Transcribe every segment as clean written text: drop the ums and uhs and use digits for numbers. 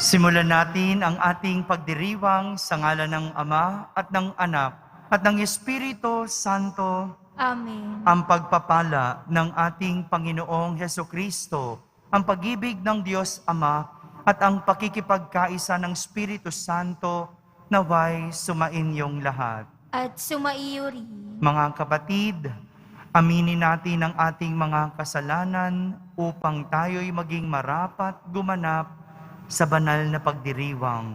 Simulan natin ang ating pagdiriwang sa ngalan ng Ama at ng Anak at ng Espiritu Santo. Amen. Ang pagpapala ng ating Panginoong Hesukristo, ang pag-ibig ng Diyos Ama at ang pakikipagkaisa ng Espiritu Santo naway sumainyong lahat. At sumaiyo rin. Mga kapatid, aminin natin ang ating mga kasalanan upang tayo'y maging marapat gumanap sa banal na pagdiriwang.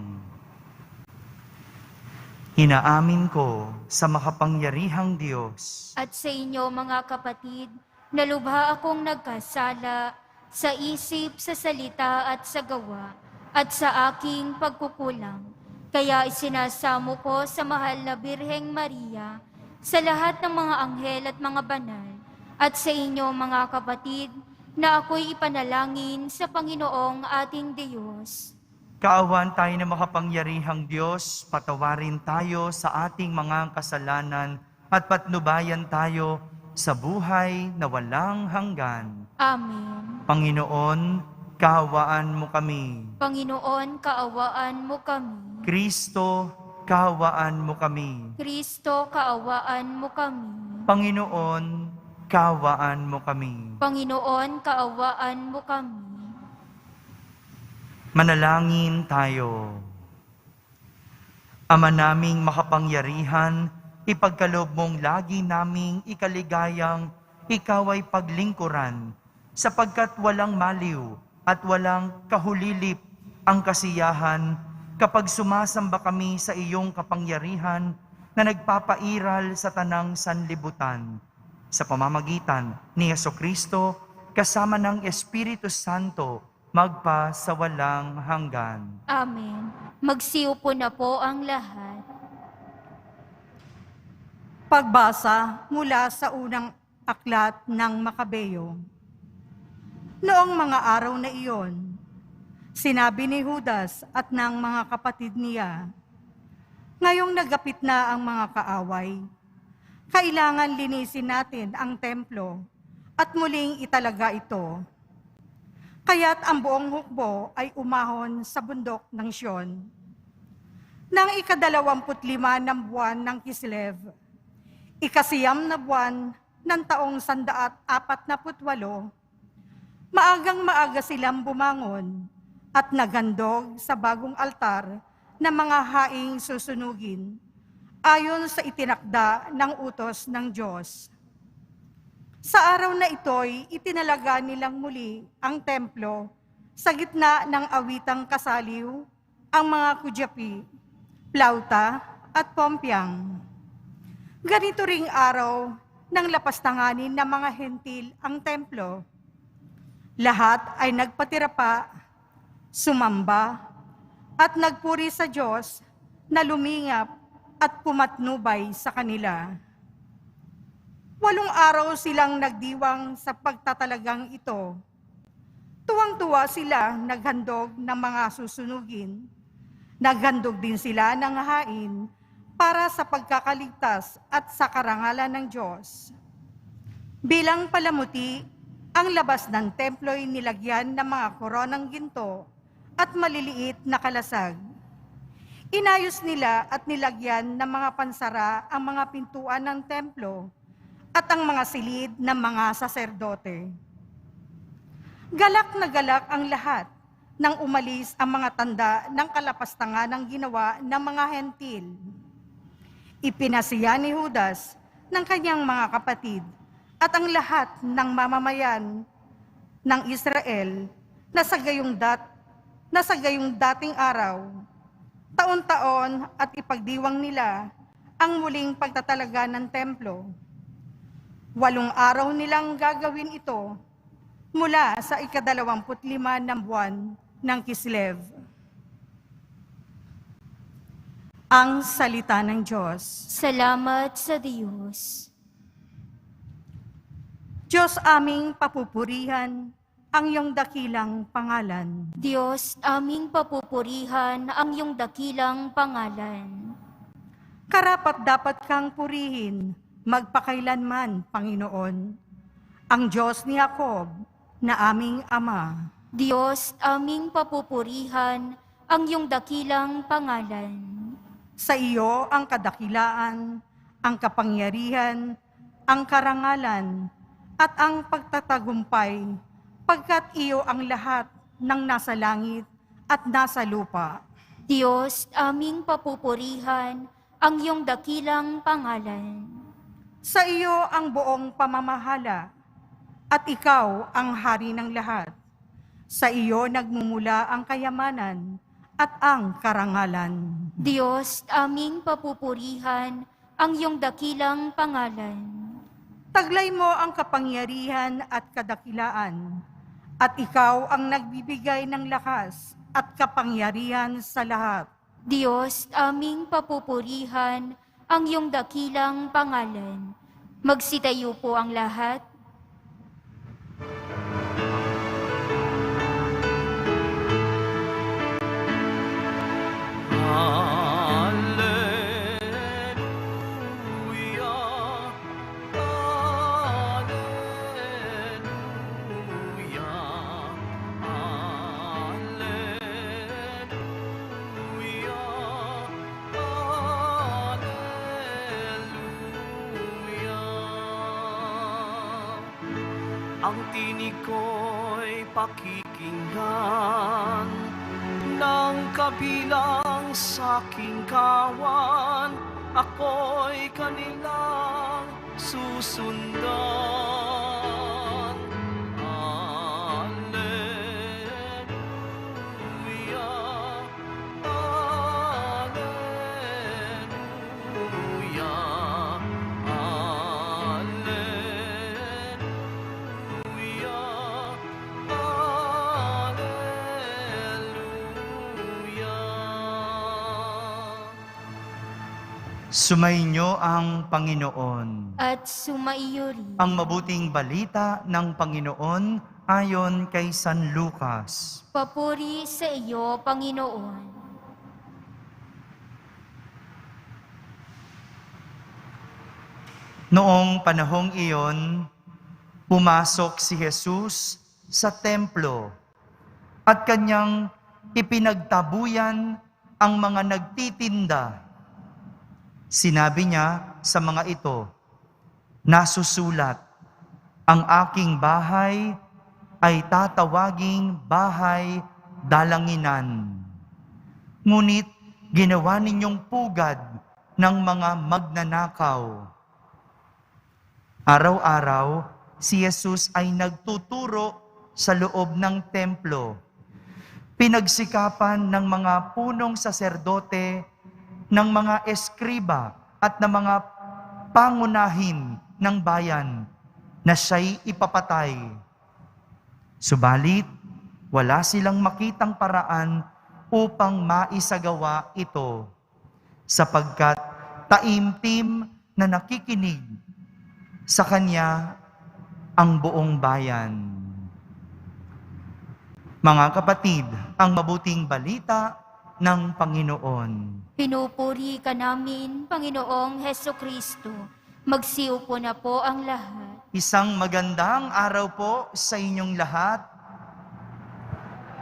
Hinaamin ko sa makapangyarihang Diyos At sa inyo mga kapatid, na lubha akong nagkasala sa isip, sa salita at sa gawa, at sa aking pagkukulang. Kaya isinasamo ko sa mahal na Birheng Maria, sa lahat ng mga anghel at mga banal, at sa inyo mga kapatid, na ako'y ipanalangin sa Panginoong ating Diyos. Kaawan tayo na makapangyarihang Diyos, patawarin tayo sa ating mga kasalanan at patnubayan tayo sa buhay na walang hanggan. Amen. Panginoon, kaawaan mo kami. Panginoon, kaawaan mo kami. Kristo, kaawaan mo kami. Kristo, kaawaan mo kami. Panginoon, kaawaan mo kami. Panginoon, kaawaan mo kami. Manalangin tayo. Ama naming makapangyarihan, ipagkaloob mong lagi naming ikaligayang ikaw ay paglingkuran, sapagkat walang maliw at walang kahulilip ang kasiyahan kapag sumasamba kami sa iyong kapangyarihan na nagpapairal sa tanang sanlibutan. Sa pamamagitan ni Jesucristo, kasama ng Espiritu Santo, magpa sa walang hanggan. Amen. Magsiupo na po ang lahat. Pagbasa mula sa unang aklat ng Makabeo. Noong mga araw na iyon, sinabi ni Judas at ng mga kapatid niya, "Ngayong nagapit na ang mga kaaway, kailangan linisin natin ang templo at muling italaga ito. Kaya't ang buong hukbo ay umahon sa bundok ng Sion. Nang ika-25 ng buwan ng Kislev, ikasiyam na buwan ng taong 148, maagang-maaga silang bumangon at naghandog sa bagong altar na mga haing susunugin, ayon sa itinakda ng utos ng Diyos. Sa araw na ito'y itinalaga nilang muli ang templo sa gitna ng awitang kasaliw, ang mga kudyapi, plauta at pompyang. Ganito ring araw nang lapastanganin ng mga hentil ang templo. Lahat ay nagpatira pa, sumamba, at nagpuri sa Diyos na lumingap at pumatnubay sa kanila. 8 araw silang nagdiwang sa pagtatalagang ito. Tuwang-tuwa sila naghandog ng mga susunugin. Naghandog din sila ng hain para sa pagkakaligtas at sa karangalan ng Diyos. Bilang palamuti, ang labas ng templo'y nilagyan ng mga koronang ginto at maliliit na kalasag. Inayos nila at nilagyan ng mga pansara ang mga pintuan ng templo at ang mga silid ng mga saserdote. Galak na galak ang lahat nang umalis ang mga tanda ng kalapastangan ng ginawa ng mga hentil. Ipinasiya ni Judas ng kanyang mga kapatid at ang lahat ng mamamayan ng Israel na sa gayong dating araw, taon-taon at ipagdiwang nila ang muling pagtatalaga ng templo. 8 araw nilang gagawin ito mula sa ika-25 ng buwan ng Kislev. Ang salita ng Diyos. Salamat sa Diyos. Diyos aming papupurihan ang iyong dakilang pangalan. Diyos, aming papupurihan ang iyong dakilang pangalan. Karapat-dapat kang purihin, magpakailanman, Panginoon, ang Diyos ni Jacob na aming Ama. Diyos, aming papupurihan ang iyong dakilang pangalan. Sa iyo ang kadakilaan, ang kapangyarihan, ang karangalan, at ang pagtatagumpay, pagkat iyo ang lahat ng nasa langit at nasa lupa. Diyos, aming papupurihan, ang iyong dakilang pangalan. Sa iyo ang buong pamamahala, at ikaw ang hari ng lahat. Sa iyo nagmumula ang kayamanan at ang karangalan. Diyos, aming papupurihan, ang iyong dakilang pangalan. Taglay mo ang kapangyarihan at kadakilaan, at ikaw ang nagbibigay ng lakas at kapangyarihan sa lahat. Diyos, aming papupurihan, ang iyong dakilang pangalan. Magsitayo po ang lahat. Hallelujah, hallelujah, hallelujah, hallelujah. Ang tinig ko'y pakikinggan ng kabilang sa aking kawan, ako'y kanilang susundan. Alleluia, alleluia, alleluia. Sumainyo ang Panginoon. At sumaiyo rin. Ang mabuting balita ng Panginoon ayon kay San Lucas. Papuri sa iyo, Panginoon. Noong panahong iyon, pumasok si Jesus sa templo at kanyang ipinagtabuyan ang mga nagtitinda. Sinabi niya sa mga ito, nasusulat, ang aking bahay ay tatawaging bahay dalanginan. Ngunit ginawa ninyong pugad ng mga magnanakaw. Araw-araw, si Jesus ay nagtuturo sa loob ng templo. Pinagsikapan ng mga punong saserdote, ng mga eskriba at ng mga pangunahin ng bayan na siya'y ipapatay. Subalit, wala silang makitang paraan upang maisagawa ito, sapagkat taimtim na nakikinig sa kanya ang buong bayan. Mga kapatid, ang mabuting balita ng Panginoon. Pinupuri ka namin, Panginoong Heso Kristo. Magsiupo na po ang lahat. Isang magandang araw po sa inyong lahat.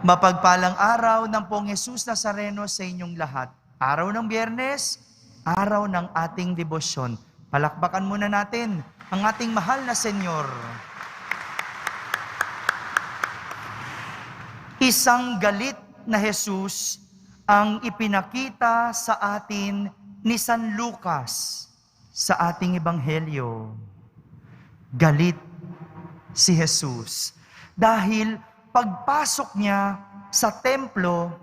Mapagpalang araw ng Pong Jesus Nazareno sa inyong lahat. Araw ng Biyernes, araw ng ating debosyon. Palakpakan muna natin ang ating mahal na Senyor. Isang galit na Jesus ang ipinakita sa atin ni San Lucas sa ating ebanghelyo. Galit si Jesus dahil pagpasok niya sa templo,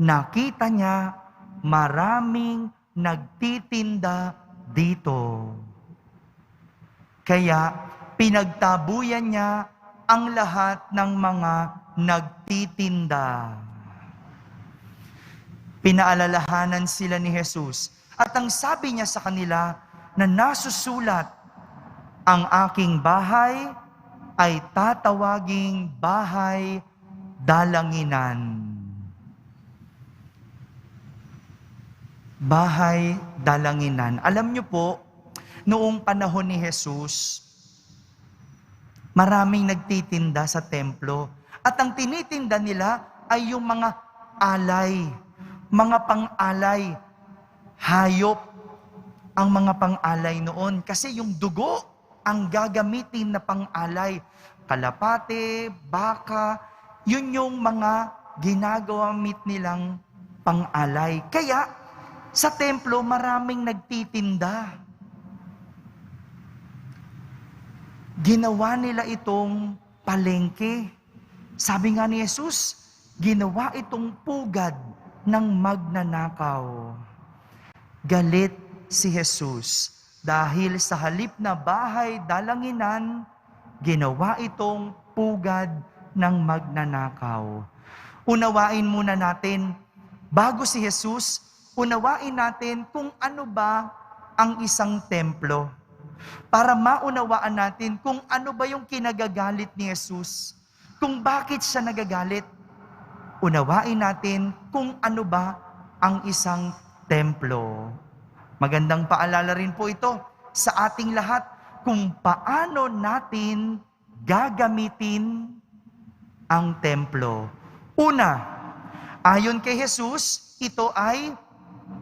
nakita niya maraming nagtitinda dito. Kaya pinagtabuyan niya ang lahat ng mga nagtitinda. Pinaalalahanan sila ni Jesus at ang sabi niya sa kanila na nasusulat, ang aking bahay ay tatawaging bahay dalanginan. Bahay dalanginan. Alam niyo po, noong panahon ni Jesus, maraming nagtitinda sa templo. At ang tinitinda nila ay yung mga alay. Mga pang-alay. Hayop ang mga pang-alay noon. Kasi yung dugo ang gagamitin na pang-alay. Kalapate, baka, yun yung mga ginagawamit nilang pang-alay. Kaya, sa templo, maraming nagtitinda. Ginawa nila itong palengke. Sabi nga ni Jesus, ginawa itong pugad ng magnanakaw. Galit si Jesus dahil sa halip na bahay dalanginan, ginawa itong pugad ng magnanakaw. Unawain muna natin, bago si Jesus, unawain natin kung ano ba ang isang templo. Para maunawaan natin kung ano ba yung kinagagalit ni Jesus, kung bakit siya nagagalit. Unawain natin kung ano ba ang isang templo. Magandang paalala rin po ito sa ating lahat kung paano natin gagamitin ang templo. Una, ayon kay Jesus, ito ay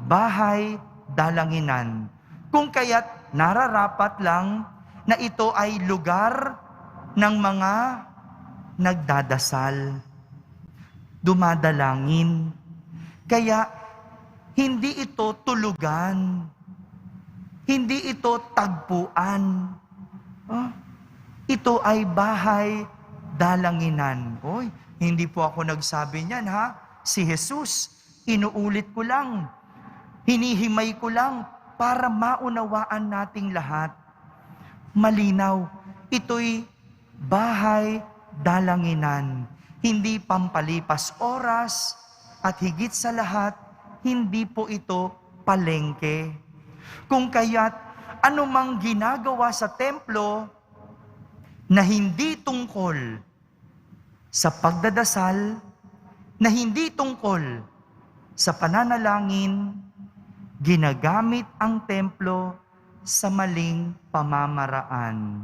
bahay dalanginan. Kung kaya't nararapat lang na ito ay lugar ng mga nagdadasal, dumadalangin. Kaya hindi ito tulugan, hindi ito tagpuan. Ito ay bahay dalanginan. Oy, hindi po ako nagsabi niyan ha. Si Jesus, inuulit ko lang, hinihimay ko lang, para maunawaan nating lahat. Malinaw, ito'y bahay dalanginan. Hindi pampalipas oras at higit sa lahat, hindi po ito palengke. Kung kaya't anumang ginagawa sa templo na hindi tungkol sa pagdadasal, na hindi tungkol sa pananalangin, ginagamit ang templo sa maling pamamaraan.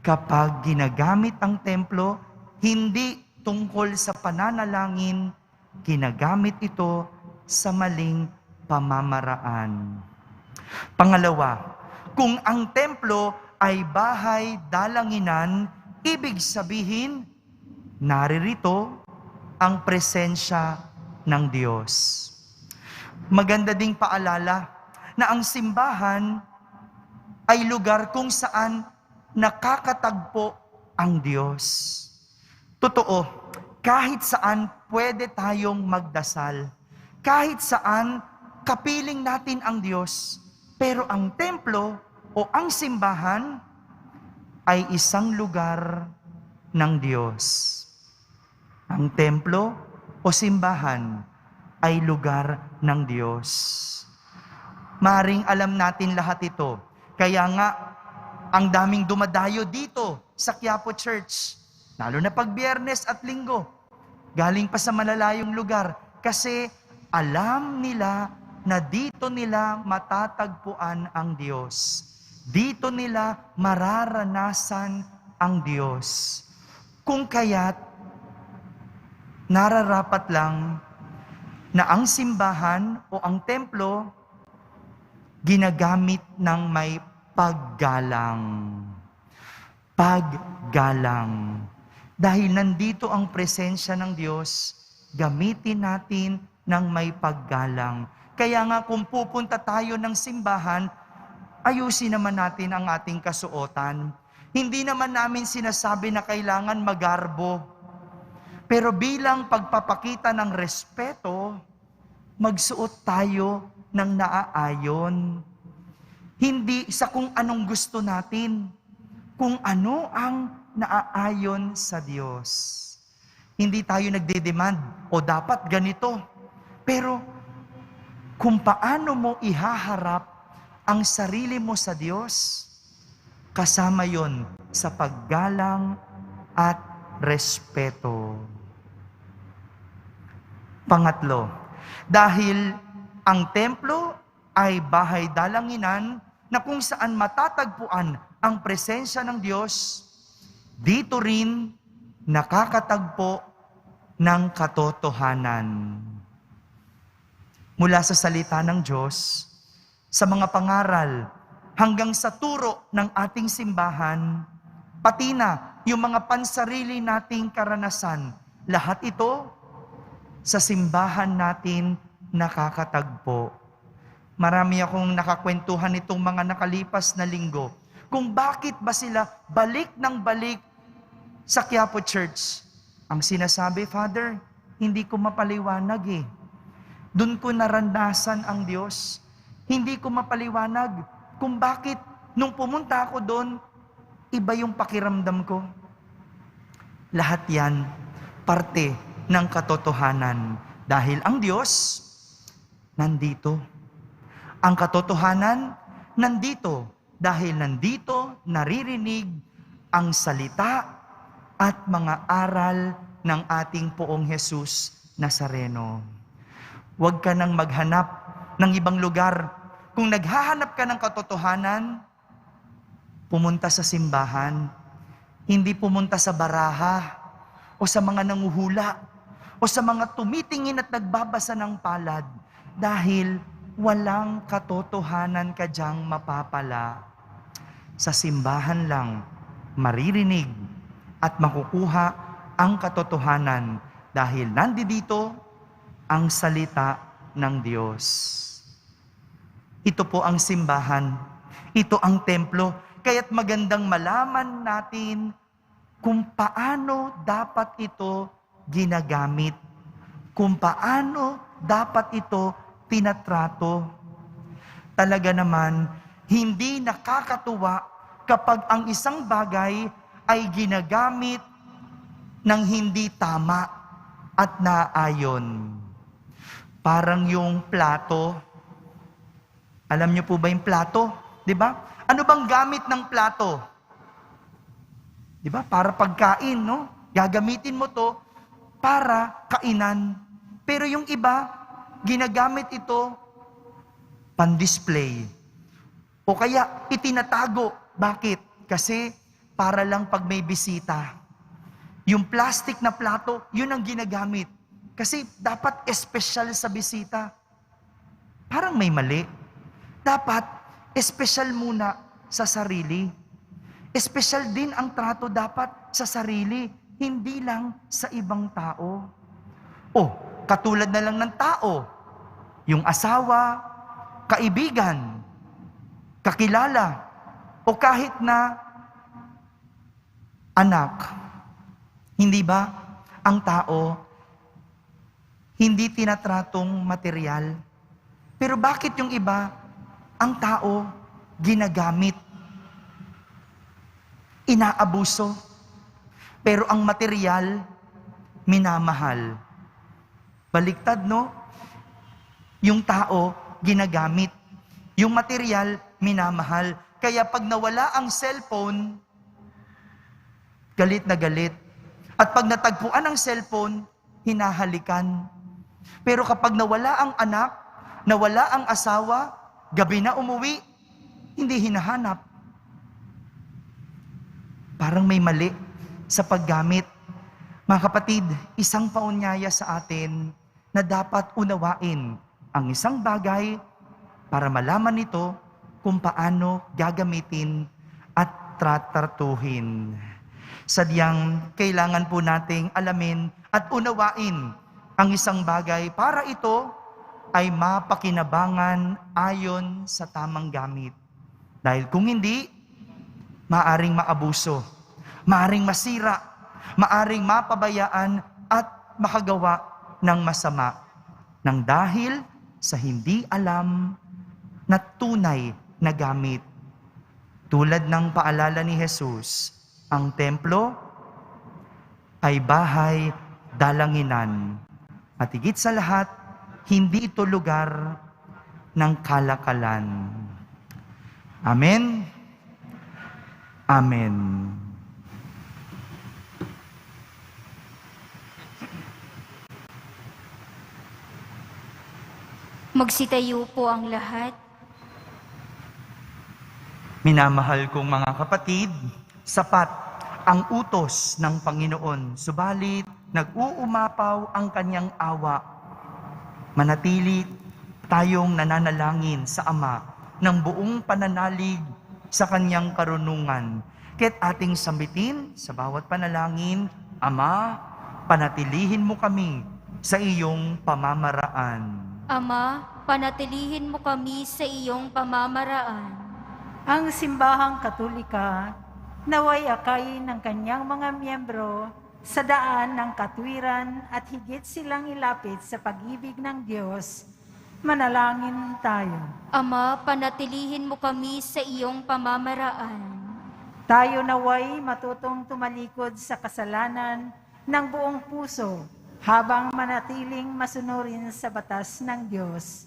Kapag ginagamit ang templo, hindi tungkol sa pananalangin, ginagamit ito sa maling pamamaraan. Pangalawa, kung ang templo ay bahay dalanginan, ibig sabihin, naririto ang presensya ng Diyos. Maganda ding paalala na ang simbahan ay lugar kung saan nakakatagpo ang Diyos. Totoo, kahit saan pwede tayong magdasal. Kahit saan kapiling natin ang Diyos. Pero ang templo o ang simbahan ay isang lugar ng Diyos. Ang templo o simbahan ay lugar ng Diyos. Maring alam natin lahat ito. Kaya nga, ang daming dumadayo dito sa Quiapo Church. Lalo na pag Biyernes at Linggo. Galing pa sa malalayong lugar. Kasi alam nila na dito nila matatagpuan ang Diyos. Dito nila mararanasan ang Diyos. Kung kaya't, nararapat lang na ang simbahan o ang templo ginagamit ng may paggalang. Paggalang. Dahil nandito ang presensya ng Diyos, gamitin natin ng may paggalang. Kaya nga kung pupunta tayo ng simbahan, ayusin naman natin ang ating kasuotan. Hindi naman namin sinasabi na kailangan magarbo. Pero bilang pagpapakita ng respeto, magsuot tayo ng naaayon. Hindi sa kung anong gusto natin, kung ano ang naaayon sa Diyos. Hindi tayo nagde-demand, o dapat ganito. Pero kung paano mo ihaharap ang sarili mo sa Diyos, kasama yon sa paggalang at respeto. Pangatlo, dahil ang templo ay bahay dalanginan na kung saan matatagpuan ang presensya ng Diyos, dito rin nakakatagpo ng katotohanan. Mula sa salita ng Diyos, sa mga pangaral, hanggang sa turo ng ating simbahan, pati na yung mga pansarili nating karanasan, lahat ito sa simbahan natin nakakatagpo. Marami akong nakakwentuhan itong mga nakalipas na linggo kung bakit ba sila balik ng balik sa Quiapo Church. Ang sinasabi, Father, hindi ko mapaliwanag eh. Doon ko naranasan ang Diyos. Hindi ko mapaliwanag kung bakit nung pumunta ako doon, iba yung pakiramdam ko. Lahat yan, parte ng katotohanan. Dahil ang Diyos, nandito. Ang katotohanan, nandito. Dahil nandito, naririnig ang salita at mga aral ng ating Poong Jesus Nazareno. Huwag ka nang maghanap ng ibang lugar. Kung naghahanap ka ng katotohanan, pumunta sa simbahan. Hindi pumunta sa baraha o sa mga nanguhula o sa mga tumitingin at nagbabasa ng palad. Dahil walang katotohanan ka diyang mapapala. Sa simbahan lang maririnig at makukuha ang katotohanan dahil nandito ang salita ng Diyos. Ito po ang simbahan. Ito ang templo. Kaya't magandang malaman natin kung paano dapat ito ginagamit. Kung paano dapat ito tinatrato. Talaga naman, hindi nakakatuwa kapag ang isang bagay ay ginagamit ng hindi tama at naayon. Parang yung plato. Alam niyo po ba yung plato? 'Di ba? Ano bang gamit ng plato? 'Di ba? Para pagkain, no? Gagamitin mo 'to para kainan. Pero yung iba, ginagamit ito pan-display. O kaya itinatago. Bakit? Kasi para lang pag may bisita. Yung plastic na plato, yun ang ginagamit. Kasi dapat espesyal sa bisita. Parang may mali. Dapat espesyal muna sa sarili. Espesyal din ang trato dapat sa sarili, hindi lang sa ibang tao. Katulad na lang ng tao, yung asawa, kaibigan, kakilala, o kahit na anak. Hindi ba ang tao hindi tinatratong material? Pero bakit yung iba, ang tao ginagamit, inaabuso, pero ang material minamahal? Baliktad, no? Yung tao ginagamit, yung material minamahal. Kaya pag nawala ang cellphone, galit na galit. At pag natagpuan ang cellphone, hinahalikan. Pero kapag nawala ang anak, nawala ang asawa, gabi na umuwi, hindi hinahanap. Parang may mali sa paggamit. Mga kapatid, isang paunyaya sa atin na dapat unawain ang isang bagay para malaman nito kung paano gagamitin at tratartuhin. Sadyang kailangan po nating alamin at unawain ang isang bagay para ito ay mapakinabangan ayon sa tamang gamit. Dahil kung hindi, maaring maabuso, maaring masira, maaring mapabayaan at makagawa ng masama. Nang dahil sa hindi alam na tunay na gamit. Tulad ng paalala ni Jesus, ang templo ay bahay dalanginan. At higit sa lahat, hindi ito lugar ng kalakalan. Amen? Amen. Magsitayo po ang lahat. Minamahal kong mga kapatid, sapat ang utos ng Panginoon. Subalit, nag-uumapaw ang kanyang awa. Manatili tayong nananalangin sa Ama ng buong pananalig sa kanyang karunungan. Kaya't ating sambitin sa bawat panalangin, Ama, panatilihin mo kami sa iyong pamamaraan. Ama, panatilihin mo kami sa iyong pamamaraan. Ang Simbahang Katolika naway akayin ng kanyang mga miyembro sa daan ng katwiran at higit silang ilapit sa pag-ibig ng Diyos. Manalangin tayo. Ama, panatilihin mo kami sa iyong pamamaraan. Tayo naway matutong tumalikod sa kasalanan ng buong puso habang manatiling masunurin sa batas ng Diyos.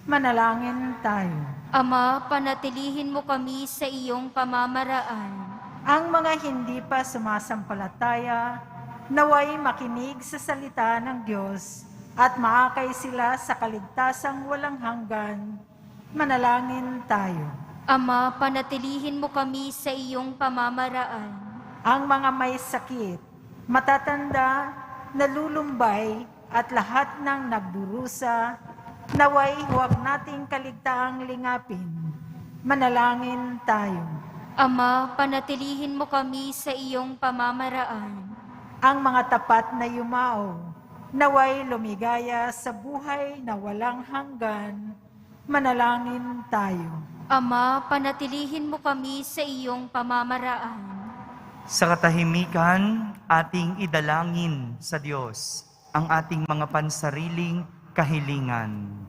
Manalangin tayo. Ama, panatilihin mo kami sa iyong pamamaraan. Ang mga hindi pa sumasampalataya, naway makinig sa salita ng Diyos at maakay sila sa kaligtasang walang hanggan. Manalangin tayo. Ama, panatilihin mo kami sa iyong pamamaraan. Ang mga may sakit, matatanda, nalulumbay at lahat ng nagdurusa, naway huwag nating kaligtaang lingapin. Manalangin tayo. Ama, panatilihin mo kami sa iyong pamamaraan. Ang mga tapat na yumao, naway lumigaya sa buhay na walang hanggan. Manalangin tayo. Ama, panatilihin mo kami sa iyong pamamaraan. Sa katahimikan, ating idalangin sa Diyos ang ating mga pansariling kahilingan.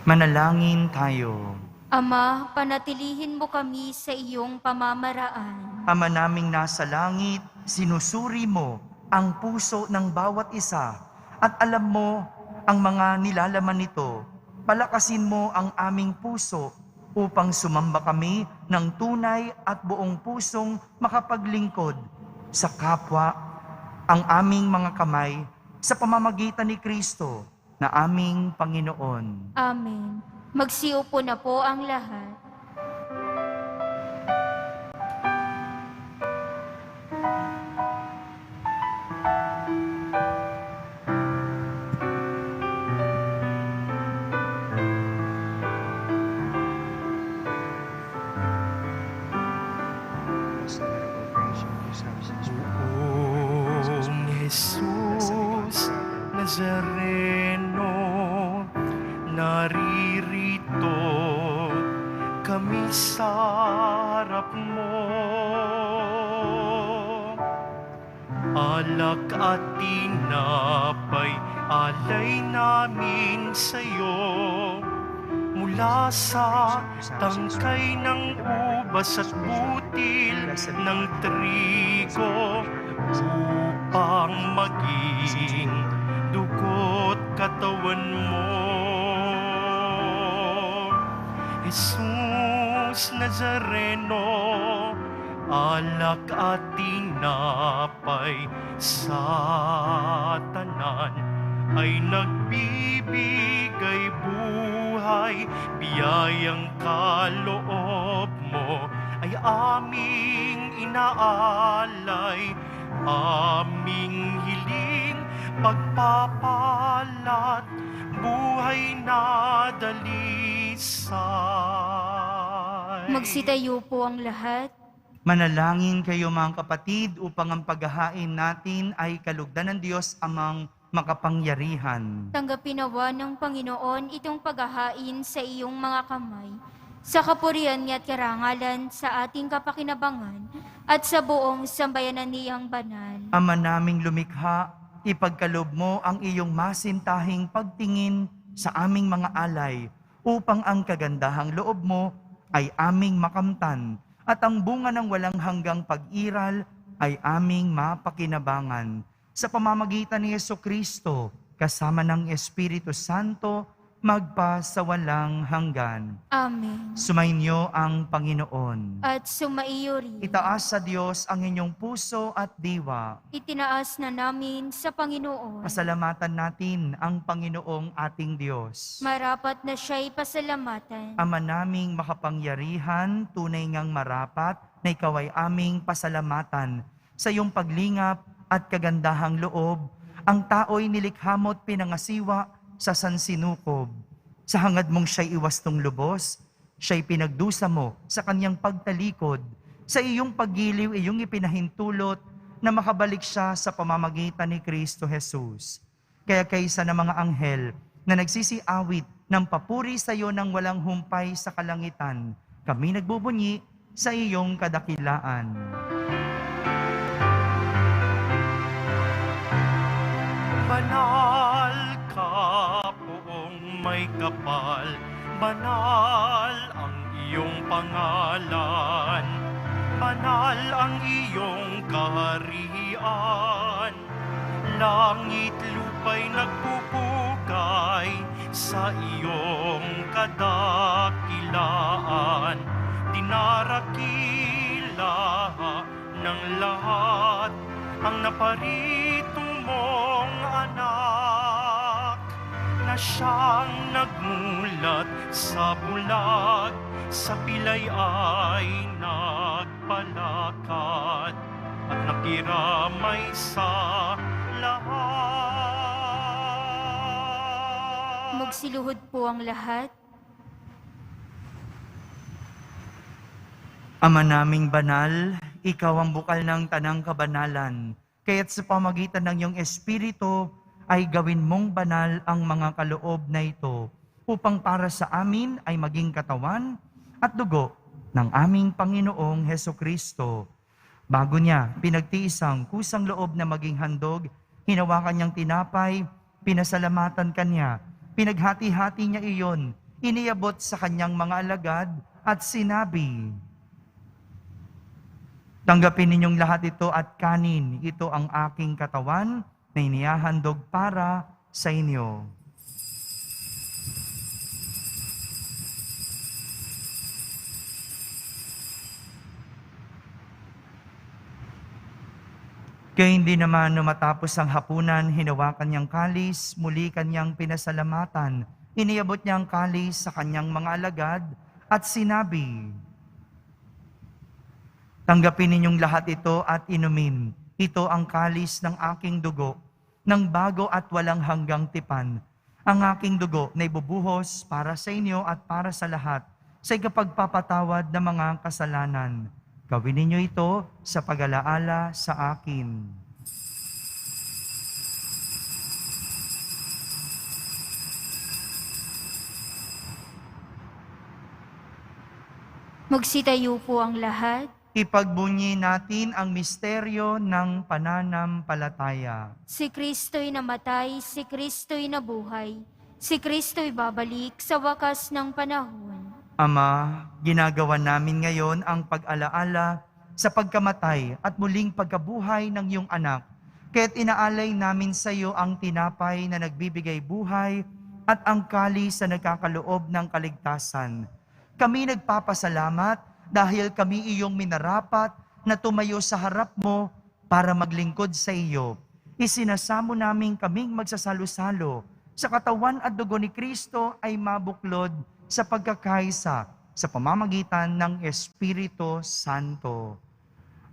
Manalangin tayo. Ama, panatilihin mo kami sa iyong pamamaraan. Ama naming nasa langit, sinusuri mo ang puso ng bawat isa at alam mo ang mga nilalaman nito. Palakasin mo ang aming puso upang sumamba kami ng tunay at buong pusong makapaglingkod sa kapwa, ang aming mga kamay sa pamamagitan ni Kristo na aming Panginoon. Amen. Magsiupo na po ang lahat. Buong Jesus Nazareno, naririto kami sa harap mo. Alak at tinapay, alay namin sa'yo. Mula sa tangkay ng ubas at butil ng trigo, upang maging dugo't katawan mo. Jesus Nazareno, alak at tinapay sa tanan ay nagbibigay buhay. Biyayang kaloob mo ay aming inaalay, aming hiling pagpapalat, buhay na dalisay. Magsitayo po ang lahat. Manalangin kayo mga kapatid upang ang paghahain natin ay kalugdan ng Diyos amang makapangyarihan. Tanggapin nawa ng Panginoon itong paghahain sa iyong mga kamay, sa kapurihan niya at karangalan sa ating kapakinabangan at sa buong sambayanan niyang banal. Ama naming lumikha, ipagkaloob mo ang iyong masintahing pagtingin sa aming mga alay upang ang kagandahang loob mo ay aming makamtan at ang bunga ng walang hanggang pag-iral ay aming mapakinabangan. Sa pamamagitan ni Jesucristo, kasama ng Espiritu Santo, magpa sa walang hanggan. Amen. Sumainyo ang Panginoon. At sumaiyo rin. Itaas sa Diyos ang inyong puso at diwa. Itinaas na namin sa Panginoon. Pasalamatan natin ang Panginoong ating Diyos. Marapat na siya'y pasalamatan. Ama naming makapangyarihan, tunay ngang marapat na ikaw ay aming pasalamatan. Sa iyong paglingap at kagandahang loob, ang tao'y nilikha mo't pinangasiwa sa sansinukob. Sa hangad mong siya'y iwastong lubos, siya'y pinagdusa mo sa kanyang pagtalikod. Sa iyong paggiliw, iyong ipinahintulot na makabalik siya sa pamamagitan ni Kristo Jesus. Kaya kaysa ng mga anghel na nagsisiawit ng papuri sa iyo ng walang humpay sa kalangitan, kami nagbubunyi sa iyong kadakilaan. Banal ka poong may kapal, banal ang iyong pangalan, banal ang iyong kaharian. Langit lupa'y nagpupukay sa iyong kadakilaan. Dinarakila ng lahat ang naparito mong anak, na siyang nagmulat sa bulag, sa pilay ay nagpalakad, at nakiramay sa lahat. Magsiluhod po ang lahat. Ama naming banal, ikaw ang bukal ng tanang kabanalan. Kaya't sa pamagitan ng iyong Espiritu, ay gawin mong banal ang mga kaloob na ito, upang para sa amin ay maging katawan at dugo ng aming Panginoong Hesukristo. Bago niya pinagtiis ang kusang loob na maging handog, hinawakan niyang tinapay, pinasalamatan kanya, pinaghati-hati niya iyon, iniabot sa kanyang mga alagad at sinabi, "Tanggapin ninyong lahat ito at kanin, ito ang aking katawan na inihahandog para sa inyo." Kaya hindi naman matapos ang hapunan, hinawakan niyang kalis, muli kanyang pinasalamatan, iniabot niyang kalis sa kanyang mga alagad at sinabi, "Tanggapin ninyong lahat ito at inumin. Ito ang kalis ng aking dugo, ng bago at walang hanggang tipan. Ang aking dugo na ibubuhos para sa inyo at para sa lahat sa ikapagpapatawad ng mga kasalanan. Gawin ninyo ito sa pag-alaala sa akin." Magsitayo po ang lahat. Ipagbunyi natin ang misteryo ng pananampalataya. Si Kristo'y namatay, si Kristo'y nabuhay, si Kristo'y babalik sa wakas ng panahon. Ama, ginagawa namin ngayon ang pag-alaala sa pagkamatay at muling pagkabuhay ng iyong anak. Kaya't inaalay namin sa iyo ang tinapay na nagbibigay buhay at ang kalis na nagkakaloob ng kaligtasan. Kami nagpapasalamat dahil kami iyong minarapat na tumayo sa harap mo para maglingkod sa iyo. Isinasamo namin kaming magsasalo-salo sa katawan at dugo ni Kristo ay mabuklod sa pagkakaisa sa pamamagitan ng Espiritu Santo.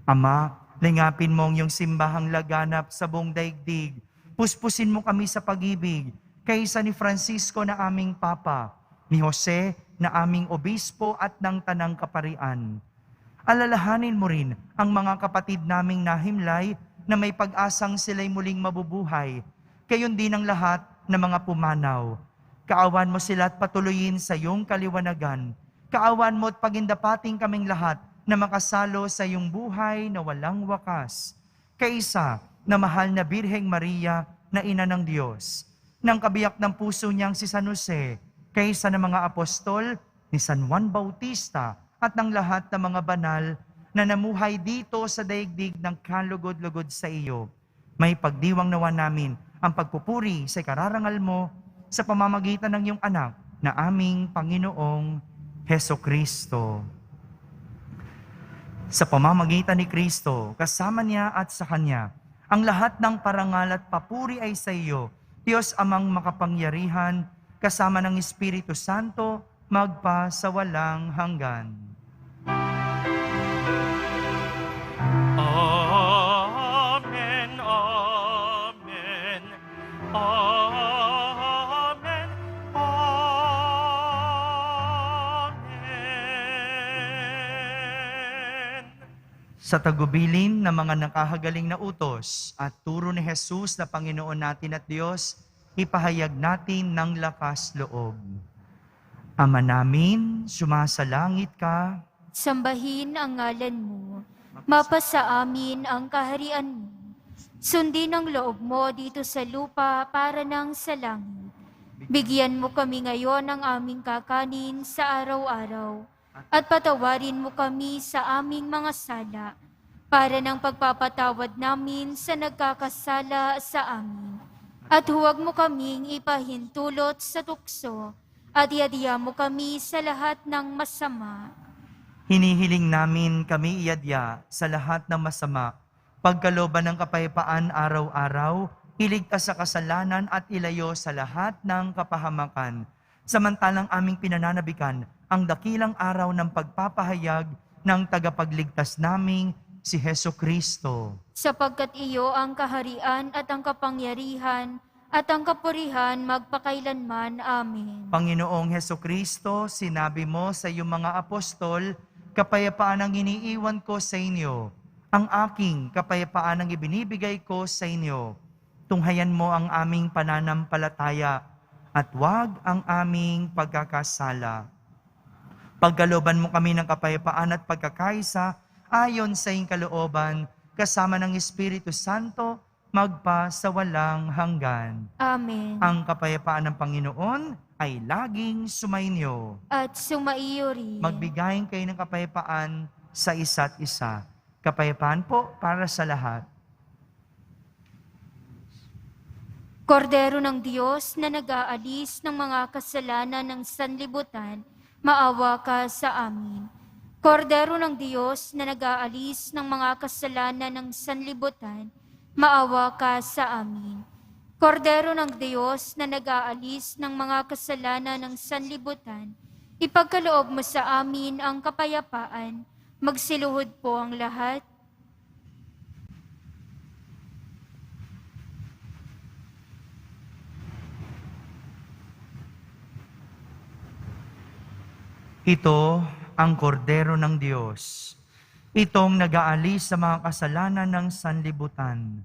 Ama, lingapin mo ang iyong simbahang laganap sa buong daigdig. Puspusin mo kami sa pag-ibig, kaysa ni Francisco na aming Papa, ni Jose na aming Obispo at ng Tanang Kaparian. Alalahanin mo rin ang mga kapatid naming nahimlay na may pag-asang sila'y muling mabubuhay, gayon din ang lahat ng mga pumanaw. Kaawan mo sila at patuloyin sa iyong kaliwanagan. Kaawan mo at pagindapating kaming lahat na makasalo sa iyong buhay na walang wakas. Kaisa na mahal na Birheng Maria na Ina ng Diyos, ng kabiyak ng puso niyang si San Jose, kaysa ng mga apostol ni San Juan Bautista at ng lahat ng mga banal na namuhay dito sa daigdig ng kalugod-lugod sa iyo. May pagdiwang nawa namin ang pagpupuri sa ikararangal mo sa pamamagitan ng iyong anak na aming Panginoong Heso Kristo. Sa pamamagitan ni Kristo, kasama niya at sa Kanya, ang lahat ng parangal at papuri ay sa iyo, Diyos Amang makapangyarihan, kasama ng Espiritu Santo, magpa sa walang hanggan. Amen, amen, amen, amen. Sa tagubilin ng mga nakahagaling na utos at turo ni Jesus na Panginoon natin at Diyos, ipahayag natin ng lakas loob. Ama namin, sumasalangit ka, Sambahin ang ngalan mo. Mapasa amin ang kaharian mo. Sundin ang loob mo dito sa lupa para nang sa langit. Bigyan mo kami ngayon ng aming kakanin sa araw-araw. At patawarin mo kami sa aming mga sala para ng pagpapatawad namin sa nagkakasala sa amin. At huwag mo kaming ipahintulot sa tukso at iadya mo kami sa lahat ng masama. hinihiling namin kami iadya sa lahat ng masama, pagkalooban ng kapayapaan araw-araw, iligtas sa kasalanan at ilayo sa lahat ng kapahamakan. Samantalang aming pinananabikan ang dakilang araw ng pagpapahayag ng tagapagligtas naming si Heso Kristo. Sapagkat iyo ang kaharian at ang kapangyarihan at ang kapurihan magpakailanman. Amen. Panginoong Heso Kristo, sinabi mo sa iyong mga apostol, kapayapaan ang iniiwan ko sa inyo. Ang aking kapayapaan ang ibinibigay ko sa inyo. Tunghayan mo ang aming pananampalataya at wag ang aming pagkakasala. Pagkalooban mo kami ng kapayapaan at pagkakaisa ayon sa iyong kalooban, kasama ng Espiritu Santo, magpa sa walang hanggan. Amen. Ang kapayapaan ng Panginoon ay laging sumainyo. At sumaiyo rin. Magbigayin kayo ng kapayapaan sa isa't isa. Kapayapaan po para sa lahat. Kordero ng Diyos na nag-aalis ng mga kasalanan ng sanlibutan, maawa ka sa amin. Kordero ng Diyos na nag-aalis ng mga kasalanan ng sanlibutan, maawa ka sa amin. Kordero ng Diyos na nag-aalis ng mga kasalanan ng sanlibutan, ipagkaloob mo sa amin ang kapayapaan. Magsiluhod po ang lahat. Ito ang kordero ng Diyos. Itong nag-aalis sa mga kasalanan ng sanlibutan.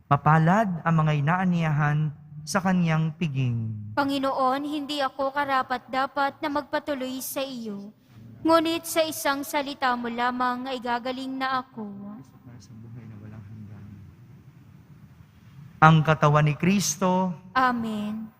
Mapalad ang mga inaaniyahan sa kanyang piging. Panginoon, hindi ako karapat-dapat na magpatuloy sa iyo. Ngunit sa isang salita mo lamang ay gagaling na ako. Ang katawan ni Kristo, Amen.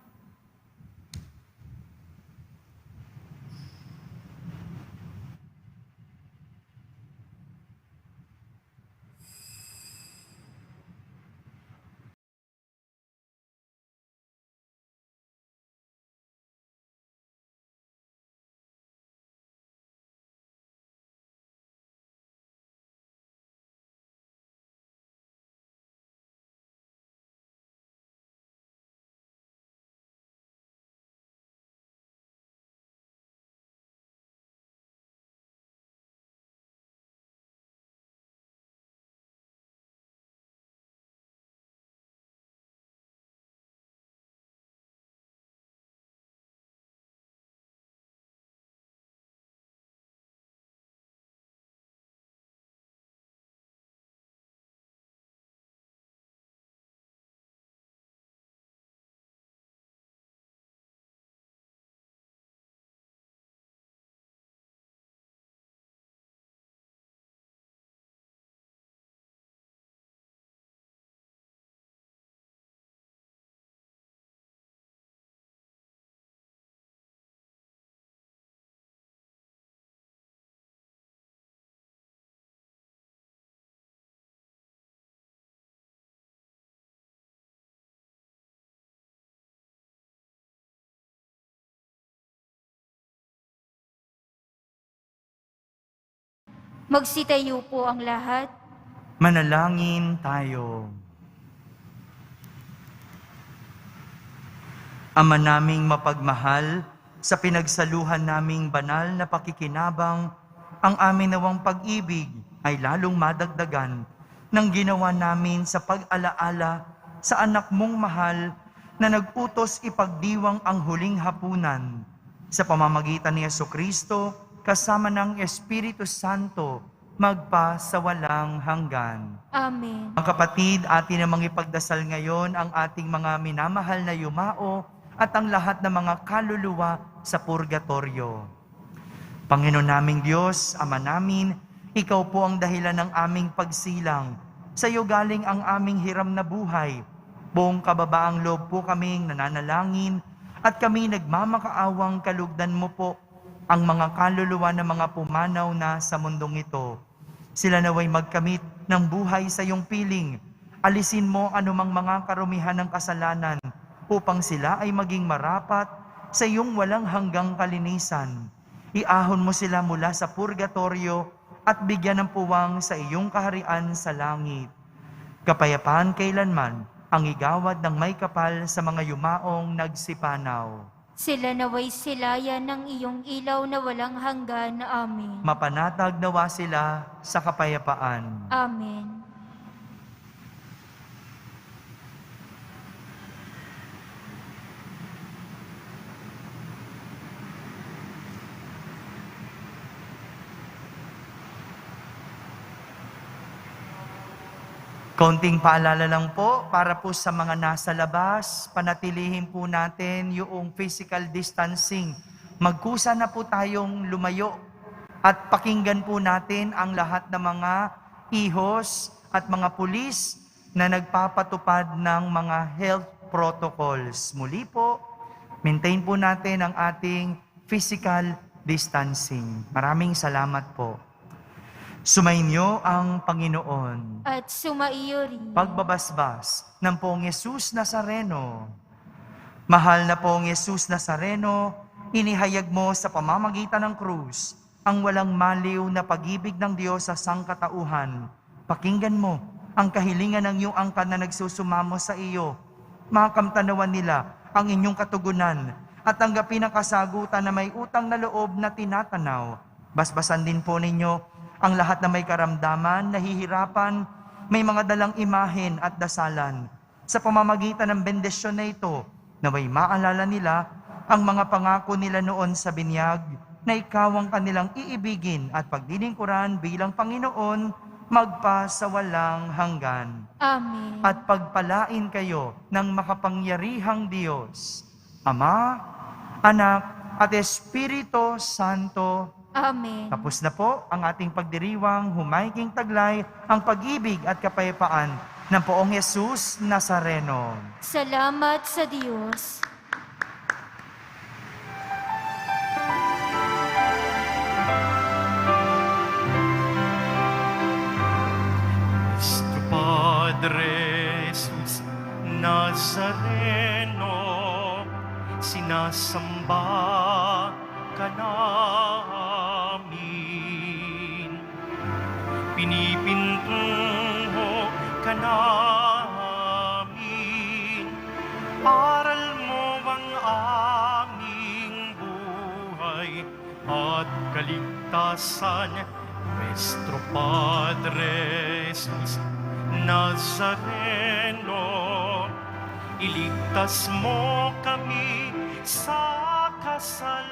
Magsitayo po ang lahat. Manalangin tayo. Ama naming mapagmahal, sa pinagsaluhan naming banal na pakikinabang, ang amin nawang pag-ibig ay lalong madagdagan ng ginawa namin sa pag-alaala sa anak mong mahal na nag-utos ipagdiwang ang huling hapunan sa pamamagitan ni Jesucristo kasama ng Espiritu Santo magpa sa walang hanggan. Amen. Mga kapatid, atin namang ipagdasal ngayon ang ating mga minamahal na yumao at ang lahat ng mga kaluluwa sa purgatorio. Panginoon naming Diyos, Ama namin, Ikaw po ang dahilan ng aming pagsilang. Sa iyo galing ang aming hiram na buhay. Buong kababaang loob po kaming nananalangin at kami nagmamakaawang kalugdan mo po ang mga kaluluwa ng mga pumanaw na sa mundong ito. Sila naway magkamit ng buhay sa iyong piling. Alisin mo anumang mga karumihan ng kasalanan upang sila ay maging marapat sa iyong walang hanggang kalinisan. Iahon mo sila mula sa purgatorio at bigyan ng puwang sa iyong kaharian sa langit. Kapayapaan kailanman ang igawad ng may kapal sa mga yumaong nagsipanaw. Sila naway silayan ng iyong ilaw na walang hanggan. Amen. Mapanatag nawa sila sa kapayapaan. Amen. Konting paalala lang po para po sa mga nasa labas, panatilihin po natin yung physical distancing. Magkusa na po tayong lumayo at pakinggan po natin ang lahat ng mga ihos at mga pulis na nagpapatupad ng mga health protocols. Muli po, maintain po natin ang ating physical distancing. Maraming salamat po. Sumainyo ang Panginoon. At sumaiyo rin. Pagbabasbas ng Poong Yesus Nazareno. Mahal na Poong Yesus Nazareno, inihayag mo sa pamamagitan ng krus ang walang maliw na pag-ibig ng Diyos sa sangkatauhan. Pakinggan mo ang kahilingan ng iyong angkan na nagsusumamo sa iyo. Makamtanawan nila ang inyong katugunan at tanggapin ang kasagutan na may utang na loob na tinatanaw. Basbasan din po ninyo ang lahat na may karamdaman, nahihirapan, may mga dalang imahen at dasalan. Sa pamamagitan ng bendisyon na ito, naway maalala nila ang mga pangako nila noon sa binyag na ikaw ang kanilang iibigin at pagdilingkuran bilang Panginoon magpa sa walang hanggan. Amen. At pagpalain kayo ng makapangyarihang Diyos, Ama, Anak, at Espiritu Santo. Amen. Tapos na po ang ating pagdiriwang, humayging taglay ang pag-ibig at kapayapaan ng Poong Yesus Nazareno. Salamat sa Diyos. Nuestro Padre Jesus Nazareno, sinasamba ka namin. Pinipintuho ka namin. Aral mo ang aming buhay at kaligtasan. Nuestro Padre Jesus Nazareno, iligtas mo kami sa kasalanan.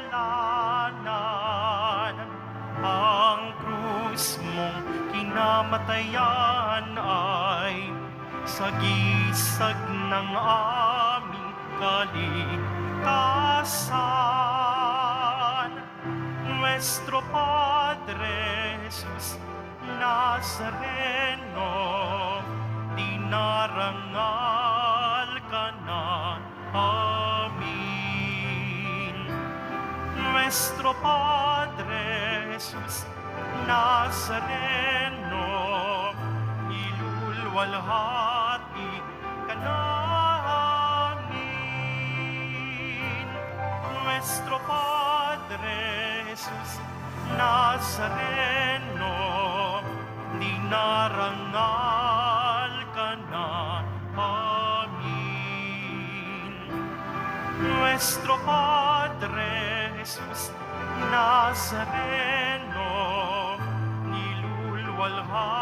Ang krus mong kinamatayan ay sagisag ng aming kaligtasan. Nuestro Padre Jesus Nazareno, dinarangal ka na amin. Nuestro Padre Jesus Nazareno, ilulwalhati ka namin. Nuestro Padre Jesus Nazareno, nuestro Padre Jesus Nazareno, nilulwalhati